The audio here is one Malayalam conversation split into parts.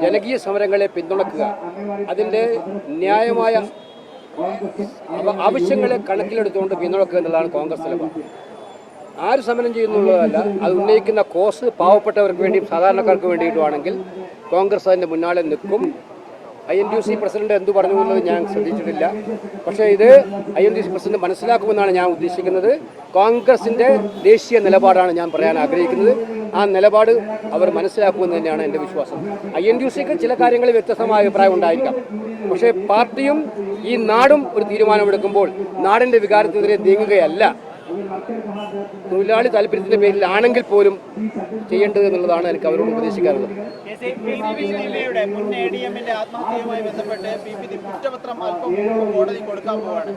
ജനകീയ സമരങ്ങളെ പിന്തുണക്കുക, അതിൻ്റെ ന്യായമായ ആവശ്യങ്ങളെ കണക്കിലെടുത്തുകൊണ്ട് പിന്തുണക്കുക എന്നുള്ളതാണ് കോൺഗ്രസ് നിലപാട്. ആര് സമരം ചെയ്യുന്നുള്ളതല്ല, അത് ഉന്നയിക്കുന്ന കോസ് പാവപ്പെട്ടവർക്ക് വേണ്ടിയും സാധാരണക്കാർക്ക് വേണ്ടിയിട്ടുമാണെങ്കിൽ കോൺഗ്രസ് അതിൻ്റെ മുന്നാലെ നിൽക്കും. INTUC പ്രസിഡന്റ് എന്തു പറഞ്ഞു എന്നത് ഞാൻ ശ്രദ്ധിച്ചിട്ടില്ല. പക്ഷേ ഇത് INTUC പ്രസിഡന്റ് മനസ്സിലാക്കുമെന്നാണ് ഞാൻ ഉദ്ദേശിക്കുന്നത്. കോൺഗ്രസിൻ്റെ ദേശീയ നിലപാടാണ് ഞാൻ പറയാൻ ആഗ്രഹിക്കുന്നത്. ആ നിലപാട് അവർ മനസ്സിലാക്കുമെന്ന് തന്നെയാണ് എൻ്റെ വിശ്വാസം. INTUCക്ക് ചില കാര്യങ്ങളിൽ വ്യത്യസ്തമായ അഭിപ്രായം ഉണ്ടായിരിക്കാം. പക്ഷേ പാർട്ടിയും ഈ നാടും ഒരു തീരുമാനമെടുക്കുമ്പോൾ നാടിൻ്റെ വികാരത്തിനെതിരെ നീങ്ങുകയല്ല, തൊഴിലാളി താല്പര്യത്തിൻ്റെ പേരിലാണെങ്കിൽ പോലും ചെയ്യേണ്ടത് എന്നുള്ളതാണ് എനിക്ക് അവരോട് ഉപദേശിക്കാറുള്ളത്. മുൻ ADMന്റെ ആത്മഹത്യയുമായി ബന്ധപ്പെട്ട് PPD കുറ്റപത്രം അല്പം കോടതി കൊടുക്കാൻ പോവാണ്.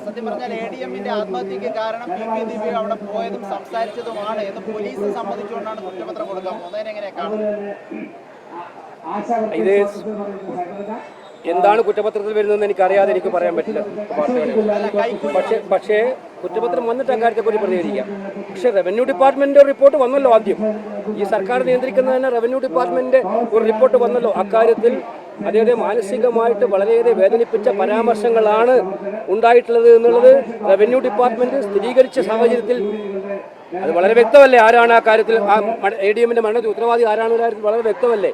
സത്യം പറഞ്ഞാൽ ADMന്റെ ആത്മഹത്യക്ക് കാരണം PPD അവിടെ പോയതും സംസാരിച്ചതുമാണ് എന്ന് പോലീസ് സമ്മതിച്ചുകൊണ്ടാണ് കുറ്റപത്രം കൊടുക്കാൻ പോകുന്നത്. അതിനെങ്ങനെയാണ് കാണുന്നത്? ഇത് എന്താണ് കുറ്റപത്രത്തിൽ വരുന്നതെന്ന് എനിക്കറിയാതെ എനിക്ക് പറയാൻ പറ്റില്ല പക്ഷേ കുറ്റപത്രം വന്നിട്ട് അക്കാര്യത്തെക്കുറിച്ച് പ്രതികരിക്കാം. പക്ഷേ റവന്യൂ ഡിപ്പാർട്ട്മെന്റിന്റെ റിപ്പോർട്ട് വന്നല്ലോ. ആദ്യം ഈ സർക്കാർ നിയന്ത്രിക്കുന്നതിന് റവന്യൂ ഡിപ്പാർട്ട്മെന്റിന്റെ ഒരു റിപ്പോർട്ട് വന്നല്ലോ. അക്കാര്യത്തിൽ അദ്ദേഹത്തെ മാനസികമായിട്ട് വളരെയേറെ വേദനിപ്പിച്ച പരാമർശങ്ങളാണ് ഉണ്ടായിട്ടുള്ളത് എന്നുള്ളത് റവന്യൂ ഡിപ്പാർട്ട്മെന്റ് സ്ഥിരീകരിച്ച സാഹചര്യത്തിൽ അത് വളരെ വ്യക്തമല്ലേ ആരാണ് ആ കാര്യത്തിൽ ADMന്റെ മരണത്തിൽ ഉത്തരവാദി ആരാണ് കാര്യത്തിൽ വളരെ വ്യക്തമല്ലേ.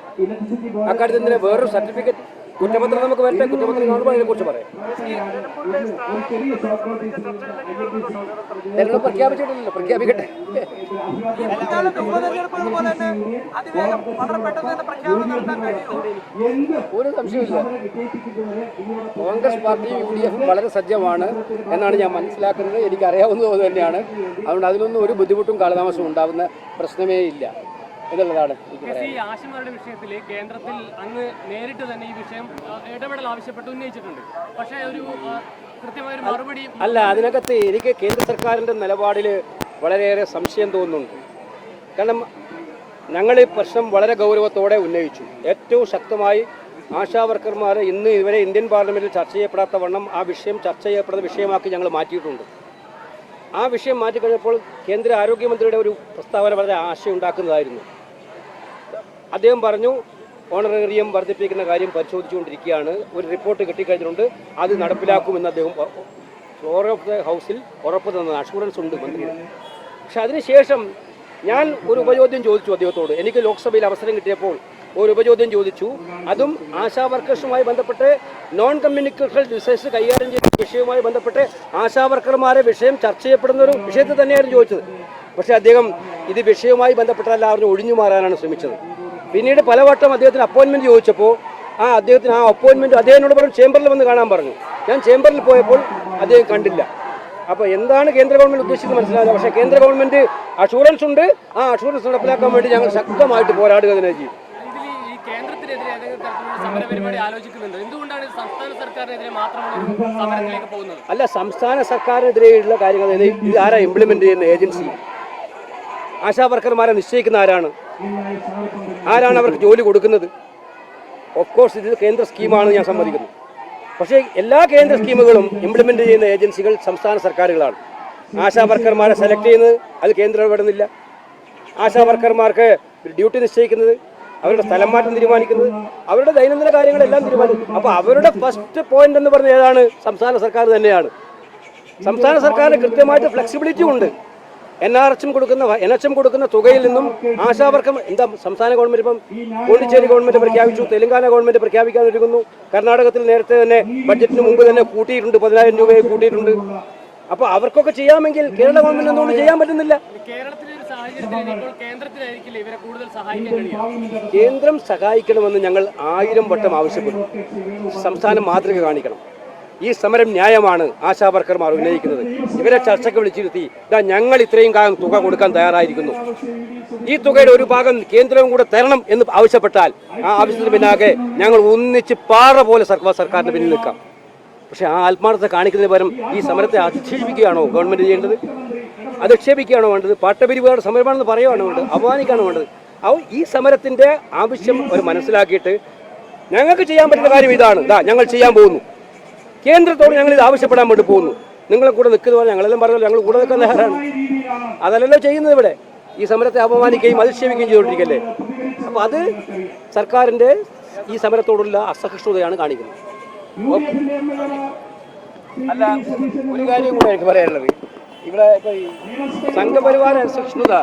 അക്കാര്യത്തിൽ തന്നെ വേറൊരു സർട്ടിഫിക്കറ്റ് കുറ്റപത്രം നമുക്ക് വരട്ടെ, കുറ്റപത്രം കാണുമ്പോൾ അതിനെക്കുറിച്ച് പറയാം. തെരഞ്ഞെടുപ്പ് പ്രഖ്യാപിച്ചിട്ടില്ലല്ലോ, പ്രഖ്യാപിക്കട്ടെ. ഒരു സംശയമില്ല, കോൺഗ്രസ് പാർട്ടിയും UDF വളരെ സജ്ജമാണ് എന്നാണ് ഞാൻ മനസ്സിലാക്കുന്നത്. എനിക്കറിയാവുന്നത് തന്നെയാണ്. അതുകൊണ്ട് അതിലൊന്നും ഒരു ബുദ്ധിമുട്ടും കാലതാമസവും ഉണ്ടാകുന്ന പ്രശ്നമേ ഇല്ല എന്നുള്ളതാണ്. ഈ ആശുമാരുടെ വിഷയത്തിൽ കേന്ദ്രത്തിൽ അങ്ങ് നേരിട്ട് തന്നെ ഈ വിഷയം ഇടപെടൽ ആവശ്യപ്പെട്ട് ഉന്നയിച്ചിട്ടുണ്ട്. പക്ഷേ ഒരു കൃത്യമായ ഒരു മറുപടി അല്ല. അതിനകത്ത് എനിക്ക് കേന്ദ്ര സർക്കാരിൻ്റെ നിലപാടിൽ വളരെയേറെ സംശയം തോന്നുന്നുണ്ട്. കാരണം ഞങ്ങൾ ഈ പ്രശ്നം വളരെ ഗൗരവത്തോടെ ഉന്നയിച്ചു. ഏറ്റവും ശക്തമായി ആശാവർക്കർമാർ ഇന്ന് ഇതുവരെ ഇന്ത്യൻ പാർലമെൻറ്റിൽ ചർച്ച ചെയ്യപ്പെടാത്ത വണ്ണം ആ വിഷയം ചർച്ച ചെയ്യപ്പെടുന്ന വിഷയമാക്കി ഞങ്ങൾ മാറ്റിയിട്ടുണ്ട്. ആ വിഷയം മാറ്റിക്കഴിഞ്ഞപ്പോൾ കേന്ദ്ര ആരോഗ്യമന്ത്രിയുടെ ഒരു പ്രസ്താവന വളരെ ആശയുണ്ടാക്കുന്നതായിരുന്നു. അദ്ദേഹം പറഞ്ഞു, ഓണറേറിയം വർദ്ധിപ്പിക്കുന്ന കാര്യം പരിശോധിച്ചുകൊണ്ടിരിക്കുകയാണ്, ഒരു റിപ്പോർട്ട് കിട്ടിക്കഴിഞ്ഞിട്ടുണ്ട്, അത് നടപ്പിലാക്കുമെന്ന് അദ്ദേഹം ഫ്ലോർ ഓഫ് ദ ഹൗസിൽ ഉറപ്പ് തന്നത് അഷുറൻസ് ഉണ്ട് മന്ത്രിയുടെ. പക്ഷെ അതിനുശേഷം ഞാൻ ഒരു ഉപചോദ്യം ചോദിച്ചു അദ്ദേഹത്തോട്. എനിക്ക് ലോക്സഭയിൽ അവസരം കിട്ടിയപ്പോൾ ഒരു ഉപചോദ്യം ചോദിച്ചു. അതും ആശാ വർക്കേഴ്സുമായി ബന്ധപ്പെട്ട് നോൺ കമ്മ്യൂണിക്കേഷൻ ഡിസീസ് കൈകാര്യം ചെയ്യുന്ന വിഷയവുമായി ബന്ധപ്പെട്ട് ആശാ വർക്കർമാരെ വിഷയം ചർച്ച ചെയ്യപ്പെടുന്ന ഒരു വിഷയത്തിൽ തന്നെയായിരുന്നു ചോദിച്ചത്. പക്ഷേ അദ്ദേഹം ഇത് വിഷയവുമായി ബന്ധപ്പെട്ടല്ല അവരെ ഒഴിഞ്ഞു മാറാനാണ് ശ്രമിച്ചത്. പിന്നീട് പലവട്ടം അദ്ദേഹത്തിന് അപ്പോയിൻമെൻറ്റ് ചോദിച്ചപ്പോൾ അദ്ദേഹത്തിന് ആ അപ്പോയിൻമെൻറ്റ് അദ്ദേഹത്തിനോട് പറഞ്ഞു ചേംബറിൽ വന്ന് കാണാൻ പറഞ്ഞു. ഞാൻ ചേംബറിൽ പോയപ്പോൾ അദ്ദേഹം കണ്ടില്ല. അപ്പോൾ എന്താണ് കേന്ദ്ര ഗവൺമെൻറ് ഉദ്ദേശിക്കുന്നത് മനസ്സിലാവില്ല. പക്ഷേ കേന്ദ്ര ഗവൺമെൻറ് അഷുറൻസ് ഉണ്ട്, ആ അഷുറൻസ് നടപ്പിലാക്കാൻ വേണ്ടി ഞങ്ങൾ ശക്തമായിട്ട് പോരാടുക തന്നെ ചെയ്യും. കേന്ദ്രത്തിനെതിരെ ഏതെങ്കിലും തരത്തിലുള്ള സമരപരിപാടി ആലോചിക്കുന്നുണ്ട്? എന്തുകൊണ്ടാണ് സംസ്ഥാന സർക്കാരിനെതിരെ മാത്രമുള്ള സമരത്തിലേക്ക് പോകുന്നത്? അല്ല, സംസ്ഥാന സർക്കാരിനെതിരെയുള്ള കാര്യങ്ങൾ ഇത് ആരാ ഇംപ്ലിമെന്റ് ചെയ്യുന്ന ഏജൻസി? ആശാ വർക്കർമാരെ നിശ്ചയിക്കുന്ന ആരാണ്? ആരാണ് അവർക്ക് ജോലി കൊടുക്കുന്നത്? ഓഫ് കോഴ്സ് ഇത് കേന്ദ്ര സ്കീമാണ്, ഞാൻ സമ്മതിക്കുന്നു. പക്ഷേ എല്ലാ കേന്ദ്ര സ്കീമുകളും ഇംപ്ലിമെന്റ് ചെയ്യുന്ന ഏജൻസികൾ സംസ്ഥാന സർക്കാരുകളാണ്. ആശാ വർക്കർമാരെ സെലക്ട് ചെയ്യുന്നത് അത് കേന്ദ്രം ഇടപെടുന്നില്ല. ആശാ വർക്കർമാർക്ക് ഡ്യൂട്ടി നിശ്ചയിക്കുന്നത്, അവരുടെ സ്ഥലം മാറ്റം തീരുമാനിക്കുന്നത്, അവരുടെ ദൈനംദിന കാര്യങ്ങളെല്ലാം തീരുമാനിക്കും. അപ്പോൾ അവരുടെ ഫസ്റ്റ് പോയിന്റ് എന്ന് പറഞ്ഞ ഏതാണ്? സംസ്ഥാന സർക്കാർ തന്നെയാണ്. സംസ്ഥാന സർക്കാരിന് കൃത്യമായിട്ട് ഫ്ലെക്സിബിലിറ്റി ഉണ്ട്. NHM കൊടുക്കുന്ന തുകയിൽ നിന്നും ആശാവർക്കം എന്താ സംസ്ഥാന ഗവൺമെന്റ് ഇപ്പം പോണ്ടിച്ചേരി ഗവൺമെന്റ് പ്രഖ്യാപിച്ചു, തെലങ്കാന ഗവൺമെന്റ് പ്രഖ്യാപിക്കാൻ ഒരുങ്ങുന്നു, കർണാടകത്തിൽ നേരത്തെ തന്നെ ബഡ്ജറ്റിന് മുമ്പ് തന്നെ കൂട്ടിയിട്ടുണ്ട്, 10,000 രൂപയെ കൂട്ടിയിട്ടുണ്ട്. അപ്പോൾ അവർക്കൊക്കെ ചെയ്യാമെങ്കിൽ കേരള ഗവൺമെന്റ് എന്തുകൊണ്ട് ചെയ്യാൻ പറ്റുന്നില്ല? കേന്ദ്രം സഹായിക്കണമെന്ന് ഞങ്ങൾ 1000 വട്ടം ആവശ്യപ്പെട്ടു. സംസ്ഥാനം മാതൃക കാണിക്കണം. ഈ സമരം ന്യായമാണ് ആശാ വർക്കർമാർ ഉന്നയിക്കുന്നത്. ഇവരെ ചർച്ചയ്ക്ക് വിളിച്ചിരുത്തി ഞങ്ങൾ ഇത്രയും കാലം തുക കൊടുക്കാൻ തയ്യാറായിരിക്കുന്നു, ഈ തുകയുടെ ഒരു ഭാഗം കേന്ദ്രവും കൂടെ തരണം എന്ന് ആവശ്യപ്പെട്ടാൽ ആ ആവശ്യത്തിന് പിന്നാകെ ഞങ്ങൾ ഒന്നിച്ച് പാറ പോലെ സർക്കാരിന് പിന്നിൽ നിൽക്കാം. പക്ഷെ ആ ആത്മാർത്ഥത കാണിക്കുന്നതിന് പകരം ഈ സമരത്തെ അധിക്ഷേപിക്കുകയാണോ ഗവൺമെന്റ് ചെയ്യേണ്ടത്? അധിക്ഷേപിക്കുകയാണോ വേണ്ടത്? പാട്ടപിരിവുകാരുടെ സമരമാണെന്ന് പറയുകയാണോ വേണ്ടത്? അപമാനിക്കുകയാണോ വേണ്ടത്? ഈ സമരത്തിന്റെ ആവശ്യം അവർ മനസ്സിലാക്കിയിട്ട് ഞങ്ങൾക്ക് ചെയ്യാൻ പറ്റുന്ന കാര്യം ഇതാണ്, ഞങ്ങൾ ചെയ്യാൻ പോകുന്നു, കേന്ദ്രത്തോട് ഞങ്ങൾ ഇത് ആവശ്യപ്പെടാൻ വേണ്ടി പോകുന്നു, നിങ്ങളെ കൂടെ നിൽക്കുന്ന പോലെ ഞങ്ങളെല്ലാം പറഞ്ഞല്ലോ ഞങ്ങൾ കൂടെ നിൽക്കാൻ തയ്യാറാണ്. അതല്ലല്ലോ ചെയ്യുന്നത്. ഇവിടെ ഈ സമരത്തെ അപമാനിക്കുകയും അധിക്ഷേപിക്കുകയും ചെയ്തുകൊണ്ടിരിക്കല്ലേ. അപ്പോൾ അത് സർക്കാരിൻ്റെ ഈ സമരത്തോടുള്ള അസഹിഷ്ണുതയാണ് കാണിക്കുന്നത്. അല്ല, ഒരു കാര്യം കൂടെ എനിക്ക് പറയാനുള്ളത്, ഇവിടെ ഇപ്പോൾ ഈ സംഘപരിവാര അസഹിഷ്ണുത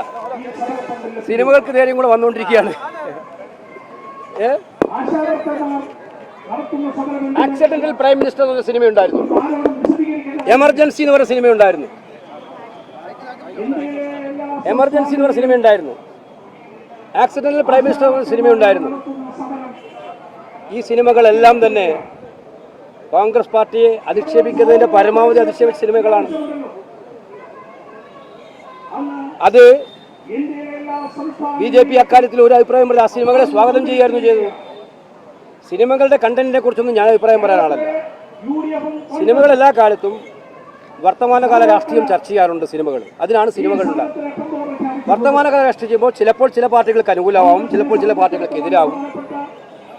സിനിമകൾക്ക് നേരെയും കൂടെ വന്നുകൊണ്ടിരിക്കുകയാണ്. ആക്സിഡന്റൽ പ്രൈം മിനിസ്റ്റർ എന്നൊരു സിനിമയുണ്ടായിരുന്നു, എമർജൻസി എന്ന് പറയുന്ന സിനിമയുണ്ടായിരുന്നു, എമർജൻസി എന്ന് പറയുന്ന സിനിമയുണ്ടായിരുന്നു, ആക്സിഡന്റൽ പ്രൈം മിനിസ്റ്റർ എന്ന സിനിമയുണ്ടായിരുന്നു. ഈ സിനിമകളെല്ലാം തന്നെ കോൺഗ്രസ് പാർട്ടിയെ അധിക്ഷേപിക്കുന്നതിൻ്റെ പരമാവധി അധിക്ഷേപിച്ച സിനിമകളാണ്. അത് BJP അക്കാര്യത്തിൽ ഒരു അഭിപ്രായം പറയാം, ആ സിനിമകളെ സ്വാഗതം ചെയ്യുകയായിരുന്നു ചെയ്തത്. സിനിമകളുടെ കണ്ടന്റിനെ കുറിച്ചൊന്നും ഞാൻ അഭിപ്രായം പറയാൻ ആളല്ല. സിനിമകൾ എല്ലാ കാലത്തും വർത്തമാനകാല രാഷ്ട്രീയം ചർച്ച ചെയ്യാറുണ്ട് സിനിമകൾ. അതിനാണ് സിനിമകളുണ്ടാകുക. വർത്തമാനകാല രാഷ്ട്രീയം ചെയ്യുമ്പോൾ ചിലപ്പോൾ ചില പാർട്ടികൾക്ക് അനുകൂലമാവും, ചിലപ്പോൾ ചില പാർട്ടികൾക്ക് എതിരാവും.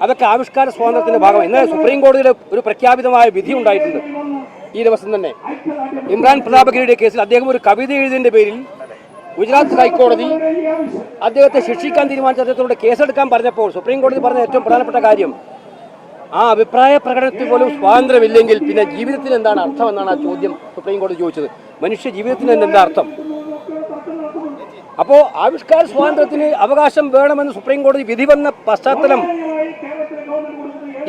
അതൊക്കെ ആവിഷ്കാര സ്വാതന്ത്ര്യത്തിൻ്റെ ഭാഗം. ഇന്നലെ സുപ്രീം കോടതിയുടെ ഒരു പ്രഖ്യാപിതമായ വിധി ഉണ്ടായിട്ടുണ്ട് ഈ ദിവസം തന്നെ. ഇമ്രാൻ പ്രതാപഗിരിയുടെ കേസിൽ അദ്ദേഹം ഒരു കവിത എഴുതിയതിൻ്റെ പേരിൽ ഗുജറാത്ത് ഹൈക്കോടതി അദ്ദേഹത്തെ ശിക്ഷിക്കാൻ തീരുമാനിച്ച അദ്ദേഹത്തോട് കേസെടുക്കാൻ പറഞ്ഞപ്പോൾ സുപ്രീം കോടതി പറഞ്ഞ ഏറ്റവും പ്രധാനപ്പെട്ട കാര്യം, ആ അഭിപ്രായ പ്രകടനത്തിൽ പോലും സ്വാതന്ത്ര്യമില്ലെങ്കിൽ പിന്നെ ജീവിതത്തിന് എന്താണ് അർത്ഥം എന്നാണ് ആ ചോദ്യം സുപ്രീം കോടതി ചോദിച്ചത്. മനുഷ്യ ജീവിതത്തിന് എന്താ അർത്ഥം? അപ്പോൾ ആവിഷ്കാര സ്വാതന്ത്ര്യത്തിന് അവകാശം വേണമെന്ന് സുപ്രീം കോടതി വിധി വന്ന പശ്ചാത്തലം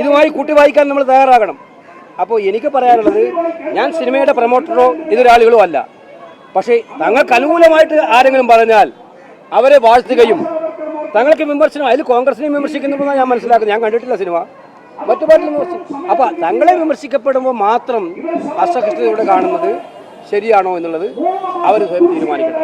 ഇതുമായി കൂട്ടി വായിക്കാൻ നമ്മൾ തയ്യാറാകണം. അപ്പോൾ എനിക്ക് പറയാനുള്ളത്, ഞാൻ സിനിമയുടെ പ്രൊമോട്ടറോ എതിരാളികളോ അല്ല. പക്ഷേ തങ്ങൾക്ക് അനുകൂലമായിട്ട് ആരെങ്കിലും പറഞ്ഞാൽ അവരെ വാഴ്ത്തുകയും തങ്ങൾക്ക് വിമർശനം, അതിൽ കോൺഗ്രസിനെ വിമർശിക്കുന്നുണ്ടെന്നാണ് ഞാൻ മനസ്സിലാക്കുന്നത്. ഞാൻ കണ്ടിട്ടില്ല സിനിമ, മറ്റു പാർട്ടികൾ വിമർശിക്കും. അപ്പോൾ തങ്ങളെ വിമർശിക്കപ്പെടുമ്പോൾ മാത്രം അസഹിഷ്ണുതയോടെ കാണുന്നത് ശരിയാണോ എന്നുള്ളത് അവർ സ്വയം തീരുമാനിക്കണം.